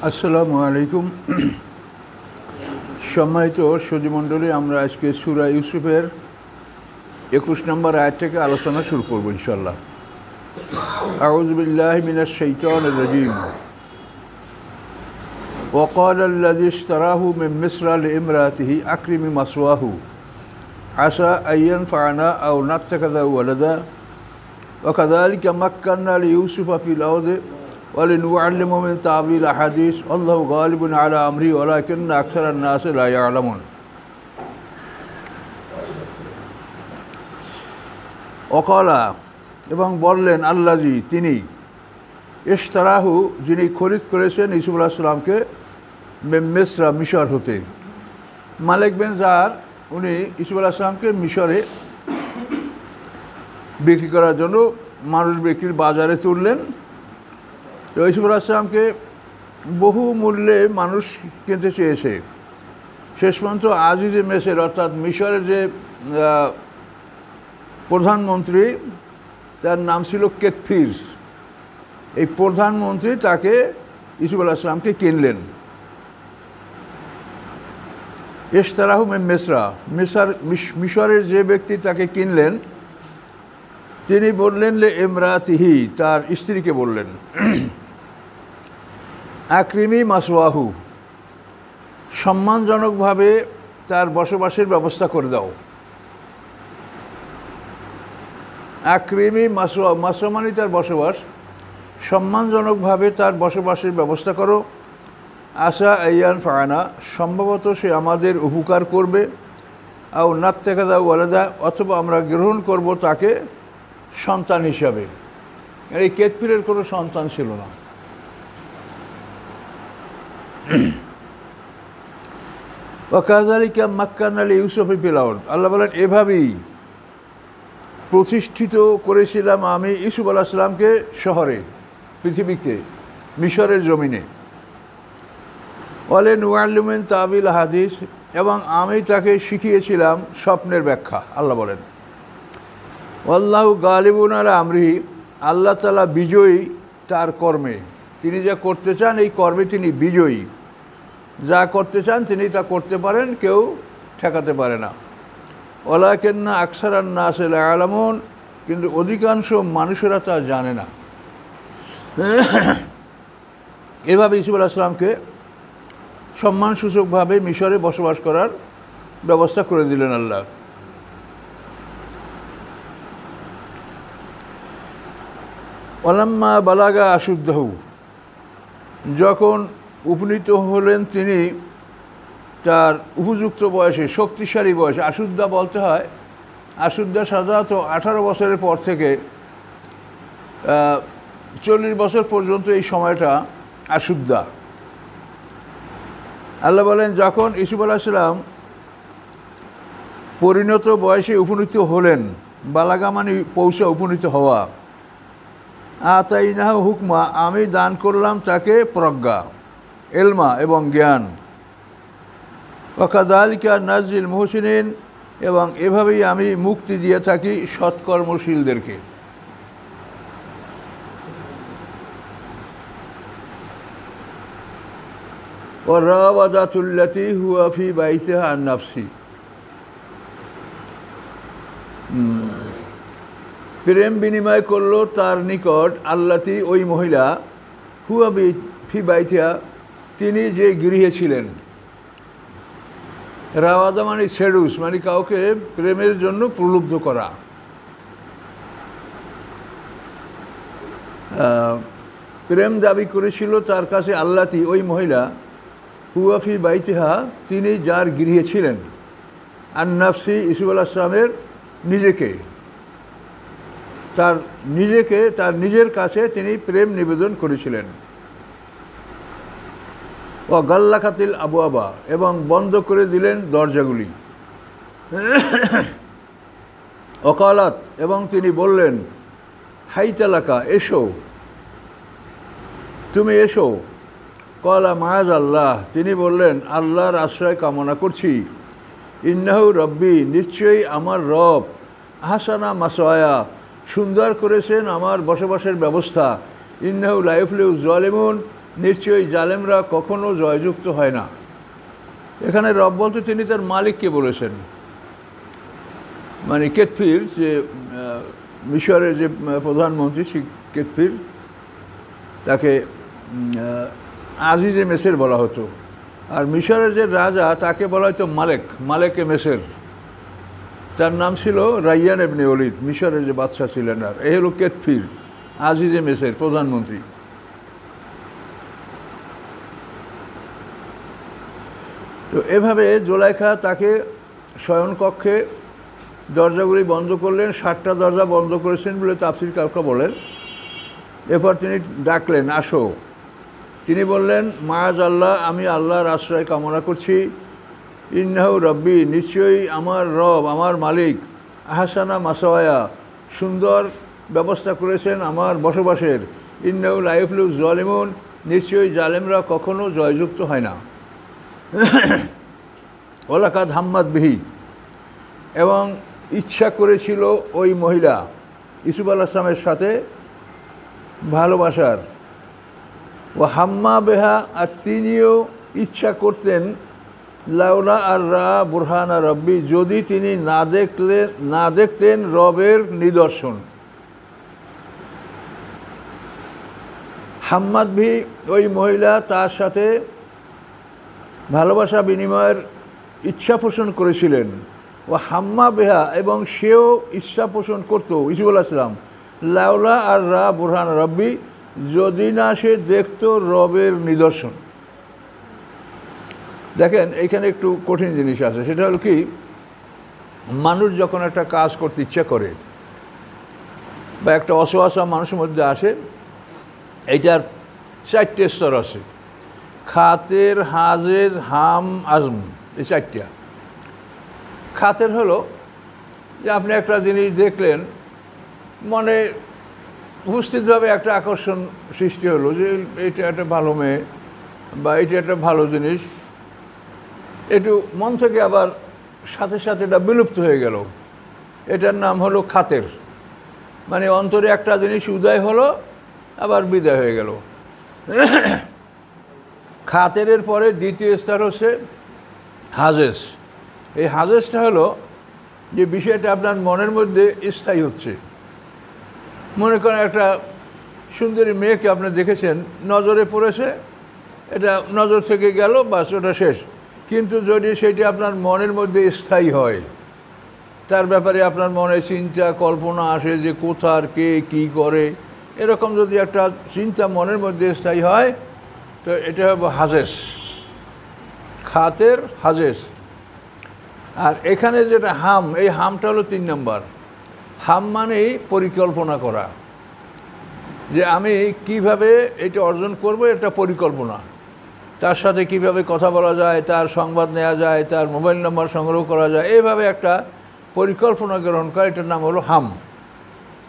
আসসালামু আলাইকুম। সম্মানিত সুধীমণ্ডলী, আমরা আজকে সূরা ইউসুফের 21 নম্বর আয়াত থেকে আলোচনা শুরু করব ইনশাআল্লাহ। আউযু বিল্লাহি মিনাশ শাইতানির রাজীম। وقال الذي اشتراه من مصر لامرأته أكرمي مثواه عسى أن ينفعنا أو نتخذه ولدا وكذلك مكنا ليوسف في الأرض ولنعلمه من تأويل الأحاديث والله غالب على أمره ولكن أكثر الناس لا يعلمون। ওকালা এবং বললেন আল্লাজি তিনি, ইশতারাহু যিনি খরিদ করেছেন ইউসুফ আলাইহিস সালামকে মিসরা মিশর হতে। মালিক বিন জার উনি ইউসুফ আলাইহিস সালামকে মিশরে বিক্রি করার জন্য মানুষ বিক্রির বাজারে তুললেন। তো ইউসুফ আলাইহিস সালামকে বহু মূল্যে মানুষ কিনতে চেয়েছে। শেষ পর্যন্ত আজিজে মেসের অর্থাৎ মিশরের যে প্রধানমন্ত্রী, তার নাম ছিল কেতফির, এই প্রধানমন্ত্রী তাকে ইউসুফ আলাইহিস সালামকে কিনলেন। ইশতারাহু মিন মিসরা, মিশরের যে ব্যক্তি তাকে কিনলেন তিনি বললেন লে ইমরাতিহি, তার স্ত্রীকে বললেন, আকরিমি মাসওয়াহু, সম্মানজনকভাবে তার বসবাসের ব্যবস্থা করে দাও। আকরিমি মাসওয়া, মাসওয়া মানে তার বসবাস, সম্মানজনকভাবে তার বসবাসের ব্যবস্থা করো। আশা আইয়ান ফায়না, সম্ভবত সে আমাদের উপকার করবে। আও নাত্তাখাযা ওয়ালাদা, অথবা আমরা গ্রহণ করব তাকে সন্তান হিসাবে। এই কেতফিরের কোনো সন্তান ছিল না। ওয়াকাযালিকা মাক্কানা লিইউসুফ ফিল আরদ, আল্লাহ বলেন এভাবেই প্রতিষ্ঠিত করেছিলাম আমি ইউসুফ আলাইহিস সালামকে শহরে, পৃথিবীতে, মিশরের জমিনে। ওয়ালে নুআল্লিমু মিন তাবিল হাদিস, এবং আমি তাকে শিখিয়েছিলাম স্বপ্নের ব্যাখ্যা। আল্লাহ বলেন আল্লাহু গালিবুন আলা আমরিহি, আল্লাহ তাআলা বিজয়ী তার কর্মে। তিনি যা করতে চান এই কর্মে তিনি বিজয়ী। যা করতে চান তিনি তা করতে পারেন, কেউ ঠেকাতে পারে না। ওয়ালাকিন্না আকসারান নাস লা ইয়ালামুন, কিন্তু অধিকাংশ মানুষেরা তা জানে না। এভাবে ইউসুফ আলাইহিস সালামকে সম্মানসূচকভাবে মিশরে বসবাস করার ব্যবস্থা করে দিলেন আল্লাহ। ওয়ালাম্মা বালাগা আশুদ্দাহু, যখন উপনীত হলেন তিনি তার উপযুক্ত বয়সে, শক্তিশালী বয়সে। আশুদ্ধা বলতে হয়, আশুদ্ধা সাধারণত 18 বছরের পর থেকে 40 বছর পর্যন্ত এই সময়টা আশুদ্ধা। আল্লাহ বলেন যখন ইউসুফ আলাইহিস সালাম পরিণত বয়সে উপনীত হলেন, বালাগা মানে পৌঁছা, উপনীত হওয়া। আতাইনাহু হুকমা, আমি দান করলাম তাকে প্রজ্ঞা, এলমা এবং জ্ঞান। ওয়াকাযালিকা নাজিল মুহসিনিন, এবং এভাবেই আমি মুক্তি দিয়ে থাকি সৎকর্মশীলদেরকে। ওয়ারাওয়াদাতুল্লাতী হুয়া ফী বাইতিহা আন নাফসি, প্রেম বিনিময় করলো তার নিকট আল্লাতী, ওই মহিলা, হুয়া ফী বাইতিহা, তিনি যে গৃহে ছিলেন। রাওয়াদা মানে সেডুস, মানে কাউকে প্রেমের জন্য প্রলুব্ধ করা। প্রেম দাবি করেছিল তার কাছে আল্লাতী, ওই মহিলা, হুয়া ফী বাইতিহা, তিনি যার গৃহে ছিলেন। আন নাফসি, ইউসুফ আলাইহিস সালামের নিজেকে, তার নিজের কাছে তিনি প্রেম নিবেদন করেছিলেন। ও গাল্লাকাতিল আবওয়াবা, এবং বন্ধ করে দিলেন দরজাগুলি। ওকালাত, এবং তিনি বললেন, হাইতালাকা, এসো, তুমি এসো। কলা মায়াজ আল্লাহ, তিনি বললেন আল্লাহর আশ্রয় কামনা করছি। ইন্নাহু রব্বি, নিশ্চয়ই আমার রব, আহসানা মাসওয়ায়া, সুন্দর করেছেন আমার বসবাসের ব্যবস্থা। ইন্নাহু লা ইফলিহু যালিমুন, নিশ্চয়ই জালেমরা কখনো জয়যুক্ত হয় না। এখানে রব বলতে তিনি তার মালিককে বলেছেন, মানে কেতফির যে মিশরের যে প্রধানমন্ত্রী সেই কেতফির, তাকে আজিজে মেসের বলা হতো। আর মিশরের যে রাজা তাকে বলা হতো মালেকে মেসের। তার নাম ছিল রাইয়ান ইবনে ওলীদ, মিশরের যে বাদশা ছিলেন। আর এই হলো কেতফির, আজিজে মেসের প্রধানমন্ত্রী। তো এভাবে জুলাইখা তাকে শয়নকক্ষে দরজাগুলি বন্ধ করলেন, 7টা দরজা বন্ধ করেছেন বলে তাফসীরকাররা বলেন। এরপর তিনি ডাকলেন, আসো। তিনি বললেন, মায়াজ আল্লাহ, আমি আল্লাহর আশ্রয় কামনা করছি। ইন্নাহু রব্বি, নিশ্চয়ই আমার রব, আমার মালিক। আহসানা মাসাওয়া, সুন্দর ব্যবস্থা করেছেন আমার বসবাসের। ইন্নাহু লা ইফলিহু যালিমুন, নিশ্চয়ই জালেমরা কখনো জয়যুক্ত হয় না। ওয়ালাকাদ হাম্মাদ বিহি, এবং ইচ্ছা করেছিল ওই মহিলা ইউসুফ আলাইহিস সালামের সাথে ভালোবাসার। ও হাম্মা বেহা, আর তিনিও ইচ্ছা করতেন, লাউলা আর রা বুরহানা রব্বি, যদি তিনি না দেখতেন রবের নিদর্শন। হাম্মাদ ভি, ওই মহিলা তার সাথে ভালোবাসা বিনিময়ের ইচ্ছা পোষণ করেছিলেন। ও হাম্মা বেহা, এবং সেও ইচ্ছা পোষণ করত ইউসুফ আলাইহিস সালাম, লাউলা আর রা বুরহান রব্বি, যদি না সে দেখত রবের নিদর্শন। দেখেন এইখানে একটু কঠিন জিনিস আছে, সেটা হলো কি, মানুষ যখন একটা কাজ করতে ইচ্ছা করে বা একটা অসহায় মানুষের মধ্যে আসে, এইটার 4টে স্তর আছে, খাতের, হাজের, হাম, আজম, এই 4টা। খাতের হলো যে আপনি একটা জিনিস দেখলেন, মনে উপস্থিতভাবে একটা আকর্ষণ সৃষ্টি হলো যে এটা একটা ভালো মেয়ে বা এটা একটা ভালো জিনিস, একটু মন থেকে আবার সাথে সাথে এটা বিলুপ্ত হয়ে গেল, এটার নাম হলো খাতের। মানে অন্তরে একটা জিনিস উদয় হলো আবার বিদায় হয়ে গেল। খাতেরের পরে দ্বিতীয় স্তর হচ্ছে হাজেস। এই হাজেসটা হলো যে বিষয়টা আপনার মনের মধ্যে স্থায়ী হচ্ছে। মনে করেন একটা সুন্দরী মেয়েকে আপনি দেখেছেন, নজরে পড়েছে, এটা নজর থেকে গেল, বাস ওটা শেষ। কিন্তু যদি সেটি আপনার মনের মধ্যে স্থায়ী হয়, তার ব্যাপারে আপনার মনে চিন্তা কল্পনা আসে যে কোথার কে কী করে, এরকম যদি একটা চিন্তা মনের মধ্যে স্থায়ী হয়, তো এটা হবে হাজেস, খাতের, হাজেস। আর এখানে যেটা হাম, এই হামটা হলো 3 নম্বর। হাম মানেই পরিকল্পনা করা, যে আমি কিভাবে এটা অর্জন করব, এটা পরিকল্পনা। তার সাথে কিভাবে কথা বলা যায়, তার সংবাদ নেওয়া যায়, তার মোবাইল নাম্বার সংগ্রহ করা যায়, এইভাবে একটা পরিকল্পনা গ্রহণ করা, এটার নাম হলো হাম।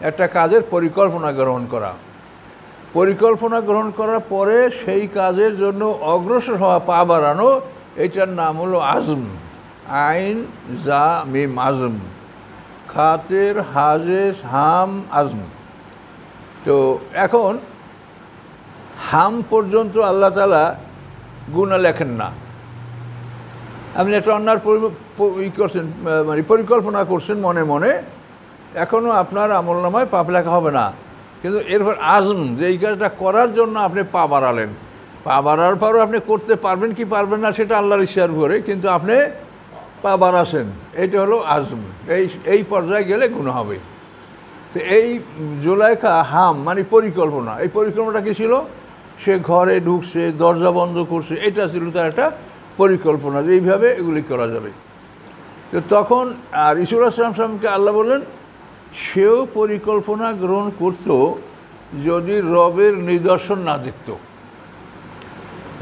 একটা কাজের পরিকল্পনা গ্রহণ করা। পরিকল্পনা গ্রহণ করার পরে সেই কাজের জন্য অগ্রসর হওয়া, পা বাড়ানো, এটার নাম হলো আজম। আইন জা মিম, আজম। খাতের, হাজেস, হাম, আজম। তো এখন হাম পর্যন্ত আল্লাহ তাআলা গুনাহ লেখেন না। আপনি একটা অন্যার করছেন, মানে পরিকল্পনা করছেন মনে মনে, এখনও আপনার আমলনামায় পাপ লেখা হবে না। কিন্তু এরপর আজম, যে এই কাজটা করার জন্য আপনি পা বাড়ালেন, পা বাড়ার পরও আপনি করতে পারবেন কি পারবেন না সেটা আল্লাহর ইচ্ছার উপরে, কিন্তু আপনি পা বাড়াছেন, এইটা হলো আজম। এই পর্যায়ে গেলে গুনাহ হবে। তো এই জুলাইখা হাম মানে পরিকল্পনা। এই পরিকল্পনাটা কী ছিল? সে ঘরে ঢুকছে, দরজা বন্ধ করছে, এটা ছিল তার একটা পরিকল্পনা, যে এইভাবে এগুলি করা যাবে। তো তখন আর ইসুর আসলামকে আল্লাহ বললেন, সেও পরিকল্পনা গ্রহণ করত যদি রবের নিদর্শন না দেখত।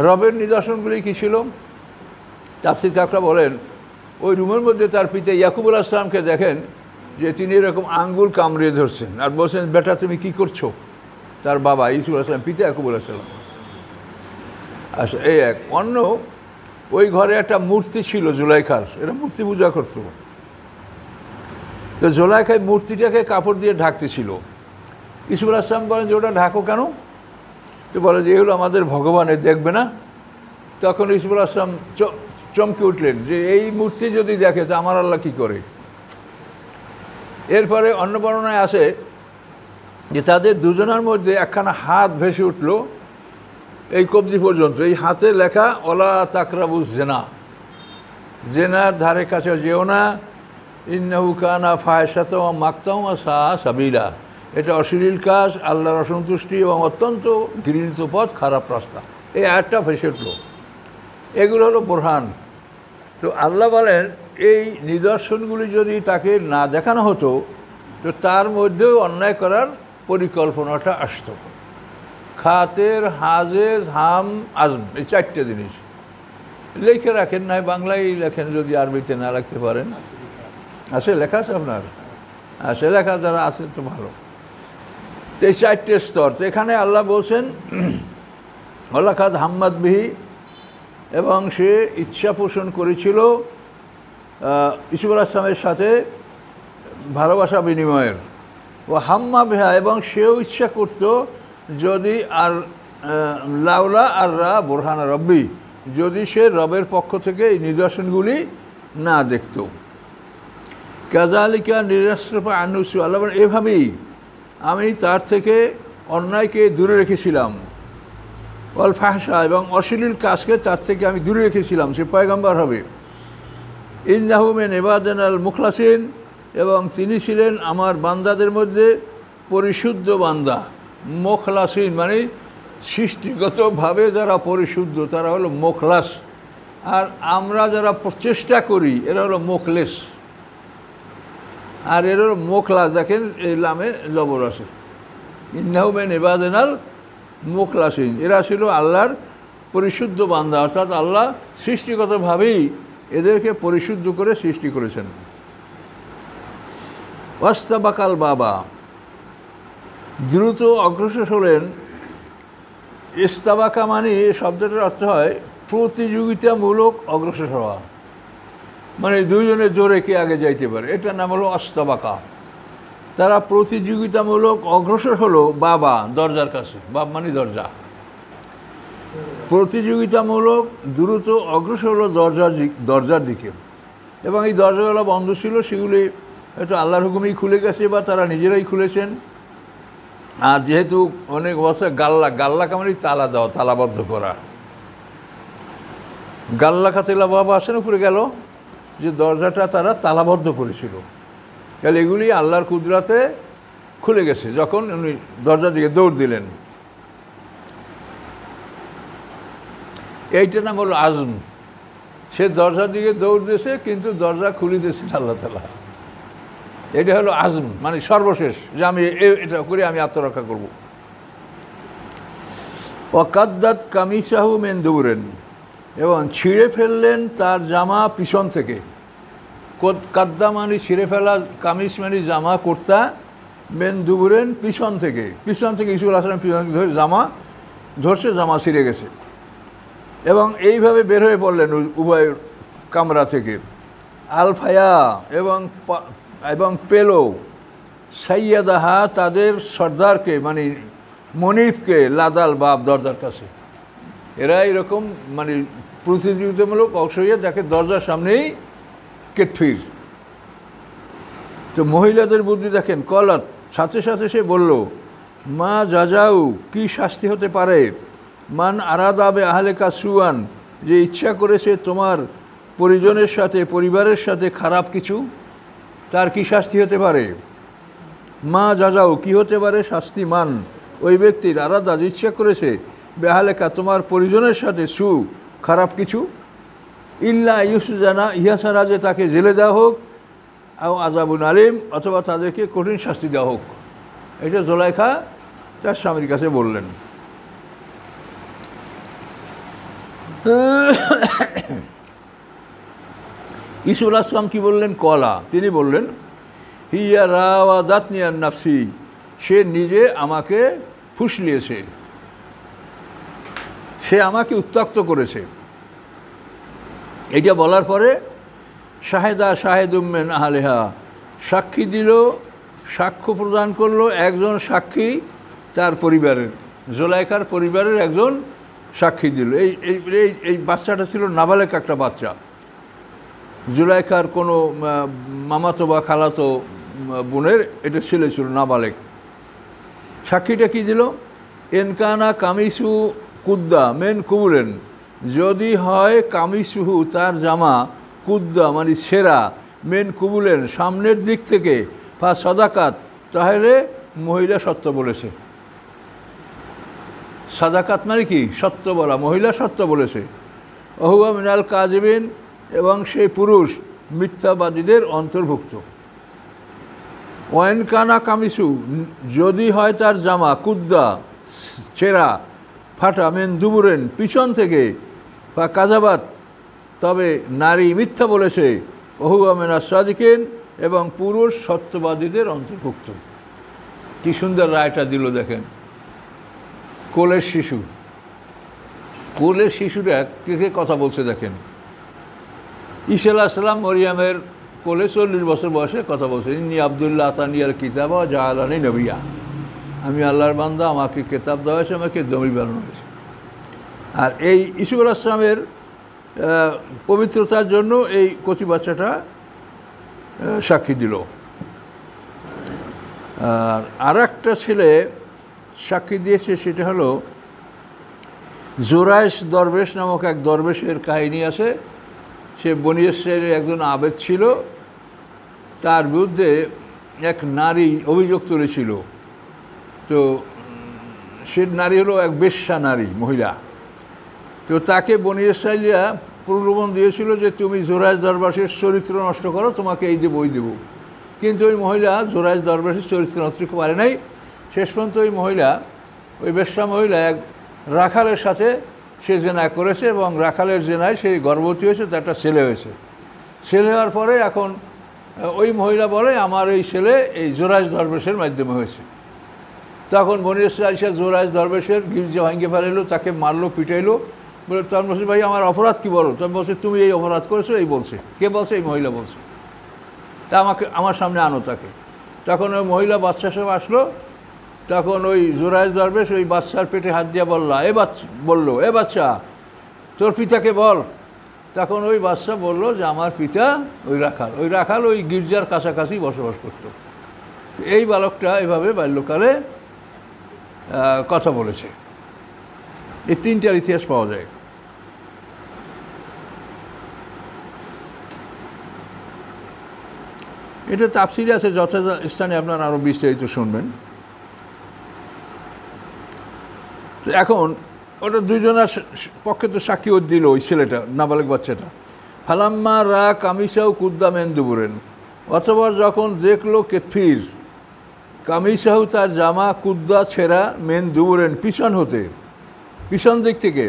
রবের নিদর্শনগুলি কী ছিল? তাফসীরকাররা বলেন, ওই রুমের মধ্যে তার পিতা ইয়াকুব আলাইহিস সালামকে দেখেন যে তিনি এরকম আঙ্গুল কামড়িয়ে ধরছেন আর বলছেন, বেটা তুমি কি করছো? তার বাবা ইউসুফ আলাইহিস সালাম, পিতা ইয়াকুব আলাইহিস সালাম। আচ্ছা, এই এক। অন্য ওই ঘরে একটা মূর্তি ছিল জুলাইখার, এরা মূর্তি পূজা করতো। তো জুলাইখায় মূর্তিটাকে কাপড় দিয়ে ঢাকতেছিল। ইউসুফ আলাইহিস সালাম বলেন যে ওটা ঢাকো কেন? তো বলে যে এগুলো আমাদের ভগবানের দেখবে না। তখন ইউসুফ আসলাম চমকে উঠলেন যে এই মূর্তি যদি দেখে তো আমার আল্লাহ কী করে। এরপরে অন্য বর্ণনায় আসে যে তাদের দুজনের মধ্যে একখানা হাত ভেসে উঠল এই কবজি পর্যন্ত, এই হাতে লেখা ওলা তাকরাবুজ জেনা, জেনার ধারে কাছে যেও না, ইন্নাহু কানা ফাহিশাতাও ওয়া মাকতাও ওয়া সাআ সাবিলা, এটা অশ্লীল কাজ, আল্লাহর অসন্তুষ্টি এবং অত্যন্ত ঘৃণিত পথ, খারাপ রাস্তা। এই আয়াতটা ভেসে উঠল। এগুলো হলো বোরহান। তো আল্লাহ বলেন এই নিদর্শনগুলি যদি তাকে না দেখানো হতো তো তার মধ্যেও অন্যায় করার পরিকল্পনাটা আসতো। খাতের, হাজেজ, হাম, আজম, এই চারটে জিনিস লিখে রাখেন, নয় বাংলায় লেখেন যদি আরবিতে না লিখতে পারেন। আছে লেখা আছে আপনার? আছে লেখা, যারা আছে তো ভালো। তো এই চারটে স্তর। তো এখানে আল্লাহ বলছেন ওয়ালাকাদ হাম্মাদ বিহি, এবং সে ইচ্ছা পোষণ করেছিল ইউসুফ আলাইহিস সাথে ভালোবাসা বিনিময়ের। ও হাম্মা বিহা, এবং সেও ইচ্ছা করত যদি আর লাউলা আর রা বোরহানা রব্বি, যদি সে রবের পক্ষ থেকে এই নিদর্শনগুলি না দেখত। কাযালিকা নিরাসরফা আনুসু, আল্লাহ এভাবেই আমি তার থেকে অন্যায়কে দূরে রেখেছিলাম। ওয়াল ফাহশা, এবং অশ্লীল কাজকে তার থেকে আমি দূরে রেখেছিলাম, সে পয়গম্বর হবে। ইন্নাহু মিন ইবাদিনাল মুখলাসিন, এবং তিনি ছিলেন আমার বান্দাদের মধ্যে পরিশুদ্ধ বান্দা। মুখলাসিন মানে সৃষ্টিগতভাবে যারা পরিশুদ্ধ তারা হলো মুখলাস, আর আমরা যারা প্রচেষ্টা করি এরা হলো মুখলেস, আর এর হলো মুখলাস। দেখেন এই লামে জবর আছে, ইন্নাহু মিন ইবাদিনাল মুখলাসিন, এরা ছিল আল্লাহর পরিশুদ্ধ বান্দা, অর্থাৎ আল্লাহ সৃষ্টিগতভাবেই এদেরকে পরিশুদ্ধ করে সৃষ্টি করেছেন। ওয়াস্তাবাকাল বাবা, দ্রুত অগ্রসর হলেন। ইস্তাবাকা মানে শব্দটার অর্থ হয় প্রতিযোগিতামূলক অগ্রসর হওয়া, মানে দুইজনে জোরে কে আগে যাইতে পারে, এটার নাম হলো অস্তাবাকা। তারা প্রতিযোগিতামূলক অগ্রসর হলো বাবা, দরজার কাছে। বাব মানে দরজা। প্রতিযোগিতামূলক দ্রুত অগ্রসর হলো দরজার দিকে, এবং এই দরজাগুলো বন্ধ ছিল, সেগুলি হয়তো আল্লাহর হুকুমেই খুলে গেছে বা তারা নিজেরাই খুলেছেন। আর যেহেতু অনেক বছর গাল্লা কামারি তালা দেওয়া, তালাবদ্ধ করা, গাল্লা খাতেলা বাবা আসেন উপরে গেল যে দরজাটা তারা তালাবদ্ধ করেছিল, তাহলে এগুলি আল্লাহর কুদরাতে খুলে গেছে যখন উনি দরজার দিকে দৌড় দিলেন। এইটার নাম হলো আজম। সে দরজার দিকে দৌড় দিয়েছে কিন্তু দরজা খুলে দিয়েছেন আল্লাহ তাআলা। এটা হলো আজম, মানে সর্বশেষ, যে আমি এটা করে আমি আত্মরক্ষা করব। ওয়াকাদ্দাত কামিসাহু মিন দুবুরিন, এবং ছিঁড়ে ফেললেন তার জামা পিছন থেকে। কাদ্দা মানে ছিঁড়ে ফেলা, কামিজ মানে জামা, কুর্তা, মেন দুবুরিন পিছন থেকে। পিছন থেকে ইউসুফ আলাইহিস সালাম পিছন ধরে জামা ধরছে, জামা ছিঁড়ে গেছে, এবং এইভাবে বের হয়ে পড়লেন উভয় কামরা থেকে। আলফায়া, এবং পেল সাইয়াদাহা তাদের সর্দারকে, মানে মনিফকে, লাদাল বাব দরজার কাছে। এরা এরকম মানে প্রতিযোগিতামূলক অংশ হয়ে দেখে দরজার সামনেই কেতফির। তো মহিলাদের বুদ্ধি দেখেন, কলাত, সাথে সাথে সে বলল, মা জাজাউ, কি শাস্তি হতে পারে, মান আরাদাবে আহলে কাসুয়ান, যে ইচ্ছা করেছে তোমার পরিজনের সাথে, পরিবারের সাথে খারাপ কিছু, তার কি শাস্তি হতে পারে। মা জাজাও, কি হতে পারে শাস্তি, মান ওই ব্যক্তির, আরাদা ইচ্ছা করেছে, বেহালেকা তোমার পরিজনের সাথে সু খারাপ কিছু, ইল্লা ইউসুজানা, ইহা ছাড়া যে তাকে জেলে দেওয়া হোক, আও আযাবুন আলিম, অথবা তাদেরকে কঠিন শাস্তি দেওয়া হোক। এটা জুলাইখা তার স্বামীর কাছে বললেন। ইউসুফ আলাইহিস সালাম কি বললেন, কলা, তিনি বললেন, হিয়া রাওয়াদাতনি আন নাফসি, সে নিজে আমাকে ফুসলিয়েছে, সে আমাকে উত্ত্যক্ত করেছে। এটা বলার পরে শাহেদা শাহেদুম মিন আহলিহা, সাক্ষী দিল, সাক্ষ্য প্রদান করলো একজন সাক্ষী তার পরিবারের, জুলাইখার পরিবারের একজন সাক্ষী দিল। এই এই এই বাচ্চাটা ছিল নাবালেক একটা বাচ্চা, জুলাইখার কোনো মামাতো বা খালাতো বোনের এটা ছেলে ছিল, নাবালেক। সাক্ষীটা কি দিল? এনকানা কামিসু কুদ্দা মেন কুবুলেন, যদি হয় কামিসুহু তার জামা, কুদ্দা মানে সেরা, মেন কুবুলেন সামনের দিক থেকে, ফা সাদাকাত তাহলে মহিলা সত্য বলেছে। সাদাকাত মানে কি? সত্য বলা, মহিলা সত্য বলেছে। অহুয়া মিনাল কাজিবিন, এবং সেই পুরুষ মিথ্যাবাদীদের অন্তর্ভুক্ত। ওয়াইনকানা কামিসু, যদি হয় তার জামা, কুদ্দা ছেঁড়া ফাটা, মেন দুবুরেন পিছন থেকে, বা কাজাবাত তবে নারী মিথ্যা বলেছে, অহুয়া মিনা সাদিকিন, এবং পুরুষ সত্যবাদীদের অন্তর্ভুক্ত। কি সুন্দর রায়টা দিল দেখেন। কোলের শিশু, কোলের শিশুরা কে কথা বলছে দেখেন। ঈসা আলাইহিস সালাম মরিয়ামের কোলে 40 বছর বয়সে কথা বলছে, ইন্নী আব্দুল্লাহ আতানিয়াল কিতাবা জাআলানি নবিয়া, আমি আল্লাহর বান্দা, আমাকে কিতাব দেওয়া হয়েছে, আমাকে নবী বানানো হয়েছে। আর এই ইসুফ আলাইহিস সালামের পবিত্রতার জন্য এই কচি বাচ্চাটা সাক্ষী দিল। আর একটা ছেলে সাক্ষী দিয়েছে, সেটা হলো জোরাইশ দরবেশ নামক এক দরবেশের কাহিনী আছে। সে বনী ইসরাইলের একজন আবেদ ছিল, তার বিরুদ্ধে এক নারী অভিযোগ তুলেছিল। তো সে নারী হলো এক বেশ্যা নারী, মহিলা। তো তাকে বনী ইসরাইলিরা প্রলোভন দিয়েছিল যে তুমি জোরাইশ দরবেশের চরিত্র নষ্ট করো, তোমাকে এই দেবো ওই দেবো। কিন্তু ওই মহিলা জোরাইশ দরবেশের চরিত্র নষ্ট করতে পারে নাই। শেষ পর্যন্ত ওই মহিলা, ওই বেশ্যা মহিলা এক রাখালের সাথে সে জেনা করেছে, এবং রাখালের জেনায় সে গর্ভবতী হয়েছে, তার একটা ছেলে হয়েছে। ছেলে হওয়ার পরে এখন ওই মহিলা বলে আমার এই ছেলে এই জোরাইশ দরবেশের মাধ্যমে হয়েছে। তখন বনী ইসরাইল সে জোরাইশ দরবেশের গির্জা ভাঙিয়ে ফেলাইলো, তাকে মারলো, পিটাইলো। বলে তখন বলছে ভাই আমার অপরাধ কী বলো? তখন বলছে তুমি এই অপরাধ করেছো। এই বলছে, কে বলছে? এই মহিলা বলছে। তা আমার সামনে আনো তাকে। তখন ওই মহিলা বাচ্চা সব আসলো। তখন ওই জোরাইশ দরবেশ ওই বাচ্চার পেটে হাত দিয়ে বলল এ বাচ্চা তোর পিতাকে বল। তখন ওই বাচ্চা বলল যে আমার পিতা ওই রাখাল ওই গির্জার কাছাকাছি বসবাস করত। এই বালকটা এভাবে বাল্যকালে কথা বলেছে। এই তিনটার ইতিহাস পাওয়া যায়। এটা তাফসিরে আছে, যথাযথ স্থানে আপনারা আরও বিস্তারিত শুনবেন। তো এখন ওটা দুজনের পক্ষে তো সাক্ষী দিল ওই ছেলেটা, নাবালক বাচ্চাটা। ফালাম্মা রা কামিসাও কুদ্দা মেন দুবুরেন, অথবা যখন দেখলো কেতফির, কামিসাহু তার জামা, কুদ্দা ছেঁড়া, মেন দুবুরেন পিছন দিক থেকে,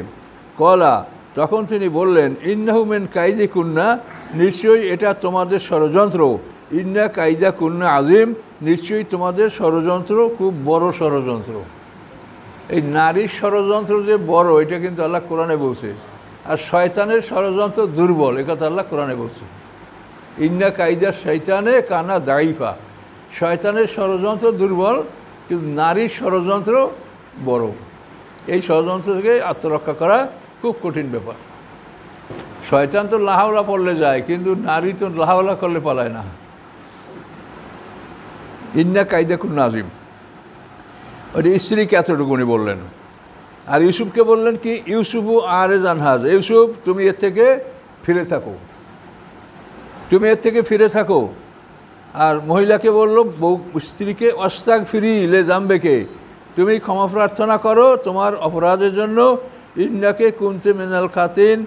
কলা তখন তিনি বললেন ইন্নাহু মেন কাইদে কুন্না, নিশ্চয়ই এটা তোমাদের ষড়যন্ত্র। ইন্না কাইদা কুন্না আজিম, নিশ্চয়ই তোমাদের ষড়যন্ত্র খুব বড় ষড়যন্ত্র। এই নারীর ষড়যন্ত্র যে বড়, এটা কিন্তু আল্লাহ কোরআনে বলছে। আর শয়তানের ষড়যন্ত্র দুর্বল, একথা আল্লাহ কোরআনে বলছে। ইন্না কাইদা শয়তানে কানা দাইফা, শয়তানের ষড়যন্ত্র দুর্বল, কিন্তু নারীর ষড়যন্ত্র বড়। এই ষড়যন্ত্র থেকে আত্মরক্ষা করা খুব কঠিন ব্যাপার। শয়তান তো লাহাওলা পড়লে যায়, কিন্তু নারী তো লাহাওলা করলে পালায় না। ইন্না কাইদা কুন নাজিম, ওই স্ত্রীকে এতটুকুনি বললেন। আর ইউসুফকে বললেন কি, ইউসুফু আরে জানহাজ, ইউসুফ তুমি এর থেকে ফিরে থাকো। আর মহিলাকে বলল, স্ত্রীকে অস্তাগ ফিরি লে জাম্বেকে, তুমি ক্ষমা প্রার্থনা করো তোমার অপরাধের জন্য। ইন্নাকে কুনতে মিনাল খাতিন,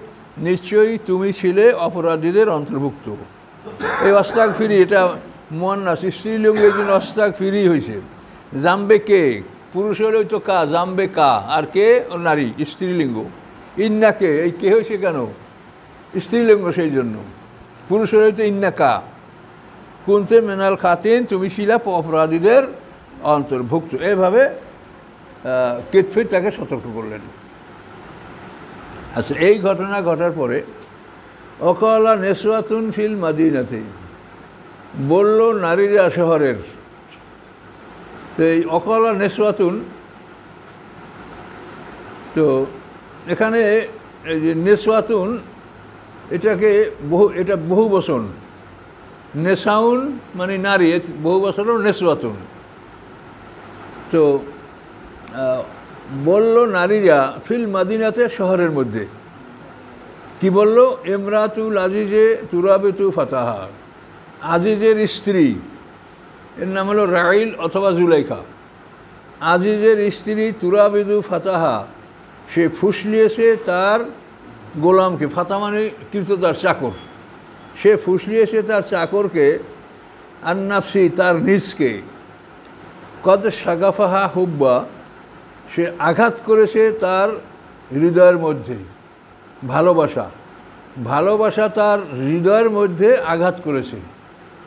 নিশ্চয়ই তুমি ছিলে অপরাধীদের অন্তর্ভুক্ত। এই অস্তাগ ফিরি এটা মুয়ান্নাস, স্ত্রীলিঙ্গের জন্য অস্তাগ ফিরি হয়েছে। জাম্বে কে, পুরুষ হলেও তো কা, জাম্বে কা, আর কে নারী, স্ত্রীলিঙ্গ। ইন্নাকে, এই কে হয়েছে কেন? স্ত্রীলিঙ্গ, সেই জন্য। পুরুষ হলেও তো ইন্না কা, কুনতে মিনাল খাতিন, তুমি ছিলা অপরাধীদের অন্তর্ভুক্ত। এভাবে কেতফির তাকে সতর্ক করলেন। আচ্ছা, এই ঘটনা ঘটার পরে অকলা নেসওয়াতুন ফিল মাদিনাতে, বলল নারীরা শহরের। তো এই অকলা নেসওয়াতুন তো এখানে এই যে নেসওয়াতুন, এটা বহু বচন। নেসাউন মানে নারী, বহু বছরও নেসওয়াতুন। তো বলল নারীরা ফিল মাদিনাতে, শহরের মধ্যে কি বলল, ইমরাতুল আজিজে তুরাবিতু ফাতাহা, আজিজের স্ত্রী, এর নাম হলো রাইল অথবা জুলাইখা। আজিজের স্ত্রী তুরাবিদু ফাতাহা, সে ফুসলিয়েছে তার গোলামকে, ফাতা মানে কৃতদার, চাকর। সে ফুসলিয়েছে তার চাকরকে, আন্নাফসি তার নিজকে, কদ শাগাফাহা হুব্বা, সে আঘাত করেছে তার হৃদয়ের মধ্যে, ভালোবাসা তার হৃদয়ের মধ্যে আঘাত করেছে।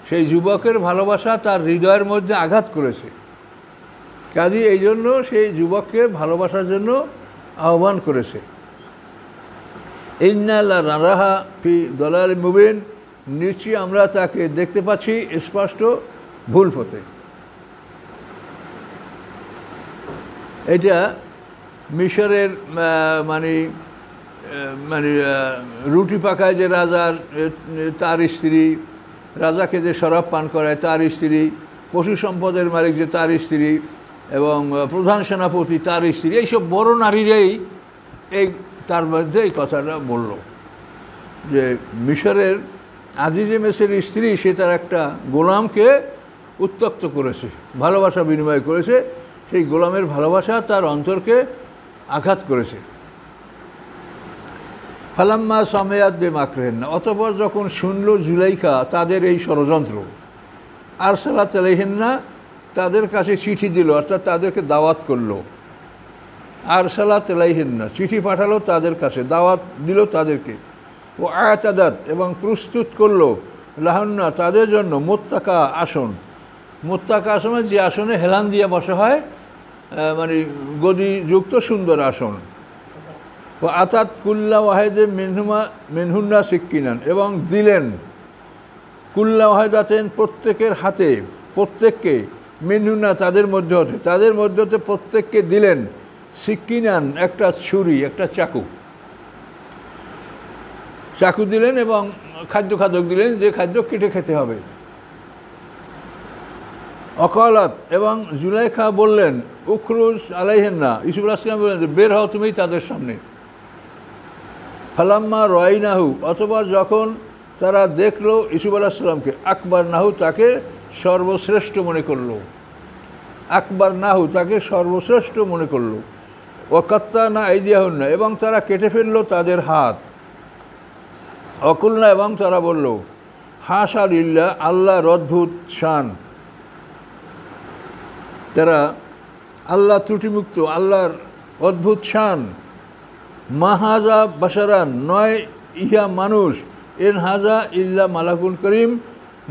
সেই যুবকের ভালোবাসা তার হৃদয়ের মধ্যে আঘাত করেছে। কাজে এই জন্য সেই যুবককে ভালোবাসার জন্য আহ্বান করেছে। ইন্না লা নারাহা ফি দালালিম মুবিন, নিশ্চয়ই আমরা তাকে দেখতে পাচ্ছি স্পষ্ট ভুল পথে। এটা মিশরের মানে রুটি পাকায় যে রাজার, তার স্ত্রী, রাজাকে যে শরাব পান করায় তার স্ত্রী, পশু সম্পদের মালিক যে তার স্ত্রী, এবং প্রধান সেনাপতি তার স্ত্রী, এইসব বড় নারীরাই তার মধ্যে এই কথাটা বলল যে মিশরের আজিজে মেসের স্ত্রী, সে তার একটা গোলামকে উত্ত্যক্ত করেছে, ভালোবাসা বিনিময় করেছে, সেই গোলামের ভালোবাসা তার অন্তরকে আঘাত করেছে। ফালাম্মা সামেয়াত বে মাকরেন্না, অতঃপর যখন শুনল জুলাইখা তাদের এই ষড়যন্ত্র, আরসালাত আলাইহিন্না, তাদের কাছে চিঠি দিল, অর্থাৎ তাদেরকে দাওয়াত করলো। আরসালাত আলাইহিন্না, চিঠি পাঠালো তাদের কাছে, দাওয়াত দিল তাদেরকে। ও আয়াতাদাত, এবং প্রস্তুত করলো লাহুন্না, তাদের জন্য মোত্তাকা আসন। মোত্তাকা আসনে যে আসনে হেলান দিয়ে বসা হয়, মানে গদিযুক্ত সুন্দর আসন। ও আতাত কুল্লা ওয়াহেদে মিনহুন্না সিক্কিনান, এবং দিলেন কুল্লা ওয়াহেদাতেন, প্রত্যেকের হাতে, প্রত্যেককে, মিনহুন্না তাদের মধ্যে হতে প্রত্যেককে দিলেন সিক্কিনান, একটা ছুরি, একটা চাকু দিলেন, এবং খাদ্যক দিলেন, যে খাদ্য কেটে খেতে হবে। অকালাত, এবং জুলাইখা বললেন উখরুজ আলাইহিন্না, ইউসুফ আলাইহিস সালাম বললেন যে বের হও তুমি তাদের সামনে। ফালাম্মা রায়নাহু, অথবা যখন তারা দেখলো ইউসুফ আলাইহিস সালামকে, আকবার নাহু, তাকে সর্বশ্রেষ্ঠ মনে করলো, তাকে সর্বশ্রেষ্ঠ মনে করলো। ওয়াকাত্তা না আইদিয়াহুন্না, এবং তারা কেটে ফেললো তাদের হাত। অকুলনা, এবং তারা বলল হাশা লিল্লাহ, আল্লাহর অদ্ভুত শান, তারা আল্লাহ ত্রুটিমুক্ত, আল্লাহর অদ্ভুত শান। মাহাজা বাশারান, নয় ইহা মানুষ, এন হাজা ইল্লা মালাকুন করিম,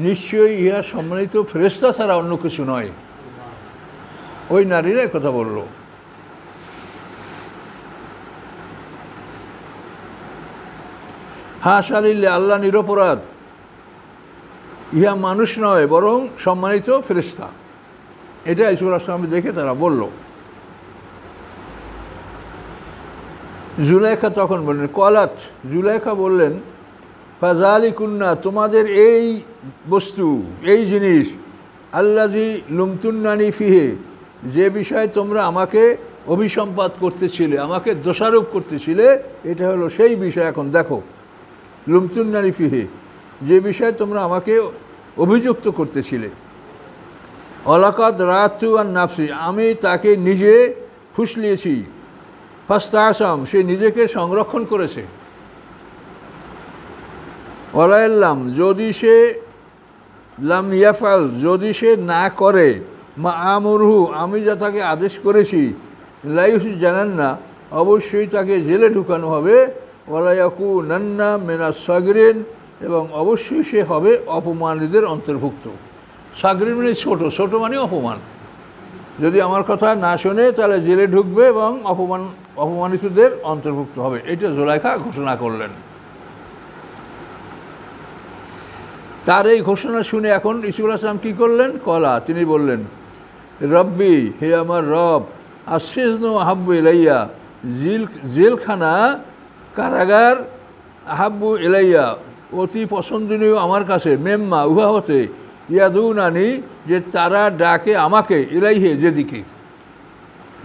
নিশ্চয়ই ইহা সম্মানিত ফেরেশতা ছাড়া অন্য কিছু নয়। ওই নারীরা কথা বলল। হাশা লিল্লাহ, আল্লাহ নিরপরাধ, ইহা মানুষ নয় বরং সম্মানিত ফেরেশতা। এটা ইউসুফ আলাইহিস সালাম দেখে তারা বলল। জুলাইখা তখন বললেন, কলাত, জুলাইখা বললেন, ফাযালিকুন্না, তোমাদের এই বস্তু, এই জিনিস, আল্লাযী লুমতুন্নানি ফিহে, যে বিষয়ে তোমরা আমাকে অভিসম্পাত করতেছিলে, আমাকে দোষারোপ করতেছিলে, এটা হলো সেই বিষয়। এখন দেখো, লুমতুন্নানি ফিহে, যে বিষয়ে তোমরা আমাকে অভিযুক্ত করতেছিলে। অলাকাদ রাতু আর নাফসি, আমি তাকে নিজে ফুসলিয়েছি। ফাস্তাসাম, সে নিজেকে সংরক্ষণ করেছে। ওয়ালাইল্লাম, যদি সে লাম ইয়াফাল, যদি সে না করে, মা আমরহু, আমি যা তাকে আদেশ করেছি, লাইস জানান না, অবশ্যই তাকে জেলে ঢুকানো হবে। ওয়ালায়াকু নান্না মেনা সাগরিন, এবং অবশ্যই সে হবে অপমানিতদের অন্তর্ভুক্ত। সাগরিন মানে ছোট মানে অপমান। যদি আমার কথা না শোনে তাহলে জেলে ঢুকবে এবং অপমানিতদের অন্তর্ভুক্ত হবে। এটা জুলাইখা ঘোষণা করলেন। তার এই ঘোষণা শুনে এখন ইউসুফ আলাইহিস সালাম কী করলেন? কলা, তিনি বললেন, রব্বি, হে আমার রব, আশিজনু আহাব্বু ইলাইয়া, জেলখানা কারাগার আহাব্বু ইলাইয়া অতি পছন্দনীয় আমার কাছে মেম্মা উহা হতে ইয়াদুনানি যে তারা ডাকে আমাকে ইলাইহে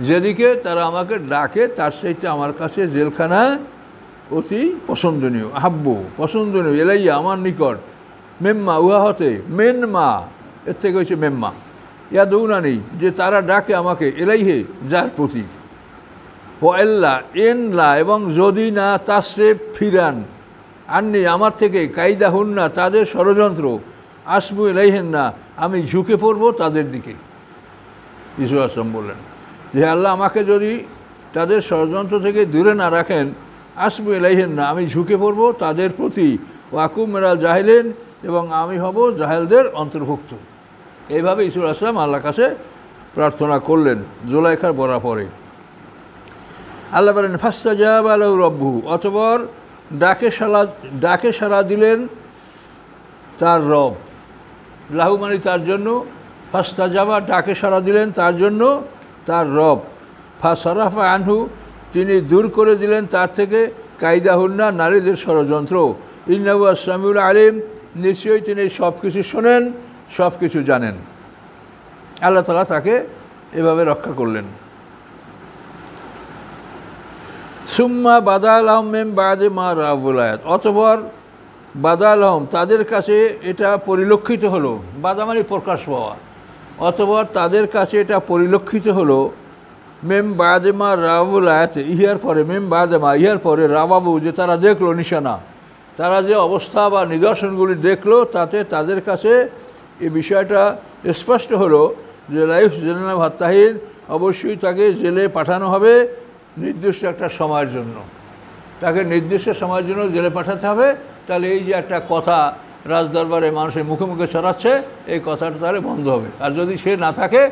যেদিকে তারা আমাকে ডাকে তার সাথে আমার কাছে জেলখানা অতি পছন্দনীয় আহাব্বু পছন্দনীয় ইলাইয়া আমার নিকট মেম্মা উহা হতে মেনমা এর থেকে হচ্ছে মেম্মা ইয়াদুনানি যে তারা ডাকে আমাকে ইলাইহে যার প্রতি ও এল্লা এনলা এবং যদি না তাসরে ফিরান আননি আমার থেকে কায়দা হুন না তাদের ষড়যন্ত্র আসবু ইলাইহেন না আমি ঝুঁকে পড়ব তাদের দিকে ঈসা আসলাম বললেন যে আল্লাহ আমাকে যদি তাদের ষড়যন্ত্র থেকে দূরে না রাখেন আসবু ইলাইহেন না আমি ঝুঁকে পড়ব তাদের প্রতি ওয়াকুম মেরাল জাহিলেন এবং আমি হব জাহেলদের অন্তর্ভুক্ত। এইভাবে ঈসা আসলাম আল্লাহর কাছে প্রার্থনা করলেন জুলাইখার বরাবরে। আল্লাহ বলেন ফাস্তাজাবা লাহু রব্বুহু অতঃপর ডাকে সাড়া দিলেন তার রব লাহু মানে তার জন্য ফাস্তাজাবা ডাকে সাড়া দিলেন তার জন্য তার রব ফাসারাফা আনহু তিনি দূর করে দিলেন তার থেকে কায়দা হুন্না নারীদের ষড়যন্ত্র ইন্নাহু আস-সামিউল আলিম নিশ্চয়ই তিনি সব কিছু শোনেন সব কিছু জানেন। আল্লাহ তাআলা তাকে এভাবে রক্ষা করলেন। সুম্মা বাদাল আহমেম বাদে মা রাবুল আয়াত অতঃপর বাদাল আহম তাদের কাছে এটা পরিলক্ষিত হলো বাদা মানে প্রকাশ পাওয়া অতঃপর তাদের কাছে এটা পরিলক্ষিত হলো মেম বাদে মা রাবুল আয়াত ইহার পরে মেম বাদে মা ইহার পরে রাবাবু যে তারা দেখলো নিশানা তারা যে অবস্থা বা নিদর্শনগুলি দেখলো তাতে তাদের কাছে এই বিষয়টা স্পষ্ট হলো যে লাইফ জেনানা ভাত্তাহির অবশ্যই তাকে জেলে পাঠানো হবে নির্দিষ্ট একটা সময়ের জন্য তাকে নির্দিষ্ট সময়ের জন্য জেলে পাঠাতে হবে। তাহলে এই যে একটা কথা রাজদরবারে মানুষের মুখে মুখে ছড়াচ্ছে এই কথাটা তাহলে বন্ধ হবে আর যদি সে না থাকে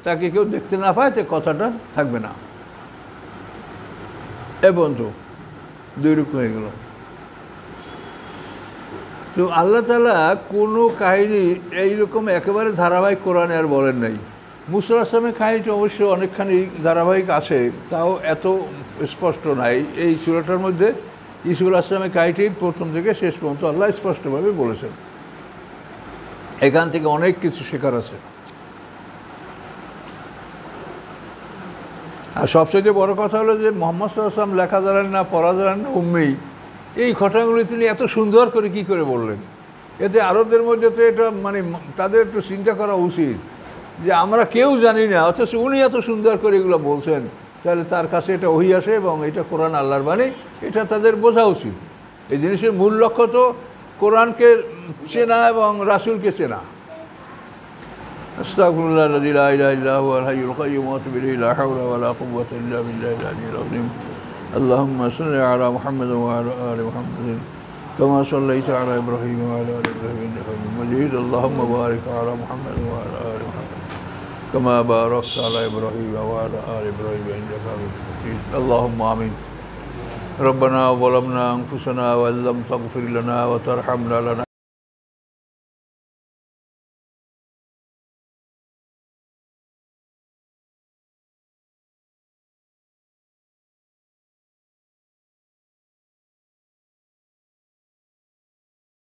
তাকে কেউ দেখতে না পায় তো কথাটা থাকবে না। এ বন্ধু দুই রূপ হয়ে গেল। তো আল্লাহ তাআলা কোনো কাহিনী এইরকম একেবারে ধারাবাহিক কোরআনে আর বলেন নাই। মুসা আলাইহিস সালামের কাহিনীটা অবশ্য অনেকখানি ধারাবাহিক আছে তাও এত স্পষ্ট নাই এই সূরাটার মধ্যে। ঈসা আলাইহিস সালামের কাহিনীটি প্রথম থেকে শেষ পর্যন্ত আল্লাহ স্পষ্টভাবে বলেছেন। এখান থেকে অনেক কিছু শেখার আছে। আর সবচেয়ে বড় কথা হলো যে মুহাম্মদ সাল্লাল্লাহু আলাইহি ওয়াসাল্লাম লেখা জানেন না পড়া জানেন না উম্মি এই ঘটনাগুলি তিনি এত সুন্দর করে কি করে বললেন। এতে আরবদের মধ্যে তো এটা মানে তাদের একটু চিন্তা করা উচিত যে আমরা কেউ জানি না অথচ উনি এত সুন্দর করে এগুলো বলছেন তাহলে তার কাছে এটা ওহী আসে এবং এটা কোরআন আল্লাহর বাণী এটা তাদের বোঝা উচিত। এই জিনিসের মূল লক্ষ্য তো কোরআনকে চেনা এবং রাসূলকে চেনা। আস্তাগফিরুল্লাহ আল্লাযী লা ইলাহা ইল্লা হুয়াল হাইয়ুল কাইয়্যুম ওয়া আতুবু ইলাইহি লা হাওলা ওয়া লা কুওয়াতা ইল্লা বিল্লাহিল আলিয়্যিল আযীম। আল্লাহুম্মা সাল্লি আলা মুহাম্মাদ ওয়া আলা আলি মুহাম্মাদ কামা সাল্লাইতা আলা ইব্রাহিম ওয়া আলা আলি ইব্রাহিম ইন্নাকা হামিদুম মাজিদ। আল্লাহুম্মা বারিক আলা মুহাম্মাদ ওয়া আলা আলি মুহাম্মাদ কামা বারাকতা আলা ইব্রাহিম ওয়া আলা আলি ইব্রাহিম ইন্নাকা হামিদুম মাজিদ। আল্লাহুম্মা আমিন। ربنا ظلمنا أنفسنا وإن لم تغفر لنا وترحمنا